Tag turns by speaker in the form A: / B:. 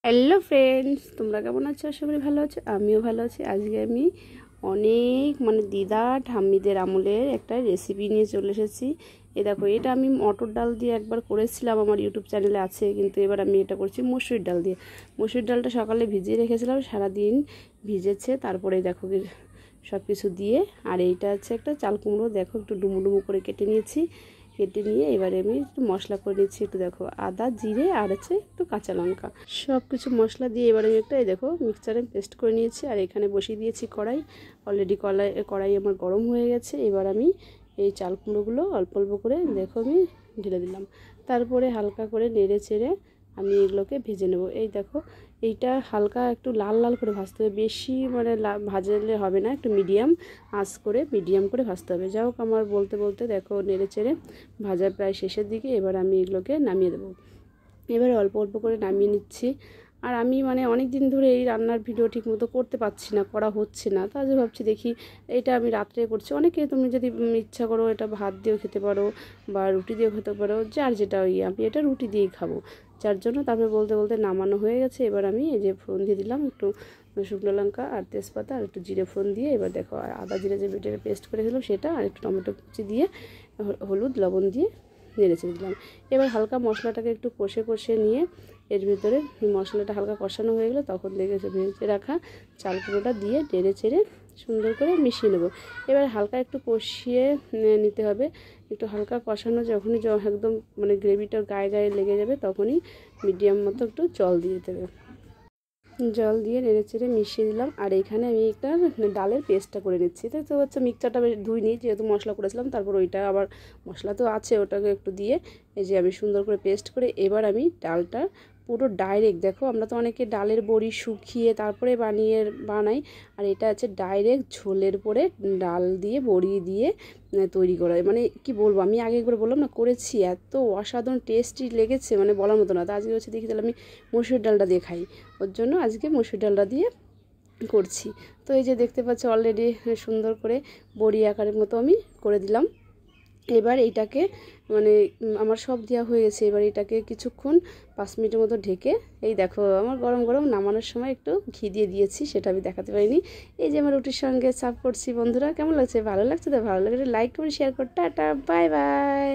A: Hello friends, তোমরা কেমন আছো? আশা করি ভালো আছো। আমিও ভালো আছি। আজকে আমি অনেক দিদা ঠাম্মিদের আমলের একটা রেসিপি নিয়ে চলে এসেছি। দেখো, এটা আমি মটর ডাল দিয়ে একবার করেছিলাম, আমার ইউটিউব চ্যানেলে আছে, কিন্তু এবার আমি এটা করছি মসুর ডাল দিয়ে। মসুর ডালটা সকালে ভিজিয়ে রেখেছিলাম, সারাদিন ভিজেছে। তারপরে দেখো সব কিছু দিয়ে, আর এইটা হচ্ছে একটা চাল কুমড়ো, দেখো একটু ডুমো ডুমো করে কেটে নিয়েছি। কেটে নিয়ে এবারে আমি একটু মশলা করে নিচ্ছি। একটু দেখো আদা, জিরে আর হচ্ছে একটু কাঁচা লঙ্কা, সব কিছু মশলা দিয়ে এবারে আমি একটা দেখো মিক্সচারে পেস্ট করে নিয়েছি। আর এখানে বসিয়ে দিয়েছি কড়াই। অলরেডি কড়াই আমার গরম হয়ে গেছে। এবার আমি এই চাল কুমড়োগুলো অল্প অল্প করে দেখো আমি ঢেলে দিলাম। তারপরে হালকা করে নেড়ে চেড়ে আমি এগুলোকে ভেজে নেব। এই দেখো, এইটা হালকা একটু লাল লাল করে ভাজতে হবে, বেশি ভাজলে হবে না, একটু মিডিয়াম আঁচ করে মিডিয়াম করে ভাজতে হবে। যাই হোক, আমার বলতে বলতে দেখো নেড়ে চেড়ে ভাজা প্রায় শেষের দিকে। এবার আমি এগুলোকে নামিয়ে দেবো। এবারে অল্প অল্প করে নামিয়ে নিচ্ছি। আর আমি অনেক দিন ধরে এই রান্নার ভিডিও ঠিক মতো করতে পারছি না, করা হচ্ছে না। তাহলে ভাবছি দেখি এটা আমি রাত্রে করছি। অনেকে তুমি যদি ইচ্ছা করো এটা ভাত দিয়েও খেতে পারো বা রুটি দিয়েও খেতে পারো, যার যেটা আমি এটা রুটি দিয়েই খাবো, যার জন্য। তারপরে বলতে বলতে নামানো হয়ে গেছে। এবার আমি এই যে ফোড়ন দিয়ে দিলাম, একটু শুকনো লঙ্কা আর তেজপাতা আর একটু জিরে ফোড়ন দিয়ে, এবার দেখো আর আদা জিরে যে বেটে পেস্ট করেছিলাম সেটা, আর একটু টমেটো কুচি দিয়ে হলুদ লবণ দিয়ে নেড়ে চেড়ে দিলাম। এবার হালকা মশলাটাকে একটু কষে কষে নিয়ে এর ভিতরে মশলাটা হালকা কষানো হয়ে গেলে তখন দেখেছে ভেজে রাখা চাল কুমড়োটা দিয়ে নেড়ে চেড়ে সুন্দর করে মিশিয়ে নেব। এবার হালকা একটু কষিয়ে নিতে হবে। একটু হালকা কষানো যখনই একদম গ্রেভিটা গায়ে গায়ে লেগে যাবে, তখনই মিডিয়াম মতো একটু জল দিয়ে দিতে হবে। জল দিয়ে নেড়ে চেড়ে মিশিয়ে দিলাম। আর এখানে আমি একটা ডালের পেস্টটা করে নিচ্ছি। তো হচ্ছে মিক্সচারটা ধুইনি, যেহেতু মশলা করেছিলাম। তারপর ওইটা আবার মশলা তো আছে, ওটাকে একটু দিয়ে এই যে আমি সুন্দর করে পেস্ট করে এবার আমি ডালটা পুরো ডাইরেক্ট, দেখো আমরা তো অনেকে ডালের বড়ি শুকিয়ে তারপরে বানাই, আর এটা হচ্ছে ডাইরেক্ট ঝোলের পরে ডাল দিয়ে বড়ি দিয়ে তৈরি করা। কি বলবো, আমি আগে একবার বললাম না করেছি, এত অসাধারণ টেস্টি লেগেছে, বলার মতো না। তো আজকে হচ্ছে দেখি তাহলে আমি মসুর ডালটা দিয়ে খাই, ওর জন্য আজকে মসুর ডালটা দিয়ে করছি। তো এই যে দেখতে পাচ্ছ অলরেডি সুন্দর করে বড়ি আকারের মতো আমি করে দিলাম। এবার এইটাকে আমার সব দেওয়া হয়ে গেছে। এবার এটাকে কিছুক্ষণ 5 মিনিটের মতো ঢেকে, এই দেখো আমার গরম গরম নামানোর সময় একটু ঘি দিয়ে দিয়েছি, সেটা আমি দেখাতে পারিনি। এই যে আমার রুটির সঙ্গে সার্ভ করছি। বন্ধুরা কেমন লাগছে? ভালো লাগছে? তো ভালো লাগলে লাইক করে শেয়ার করতে। Tata, bye bye.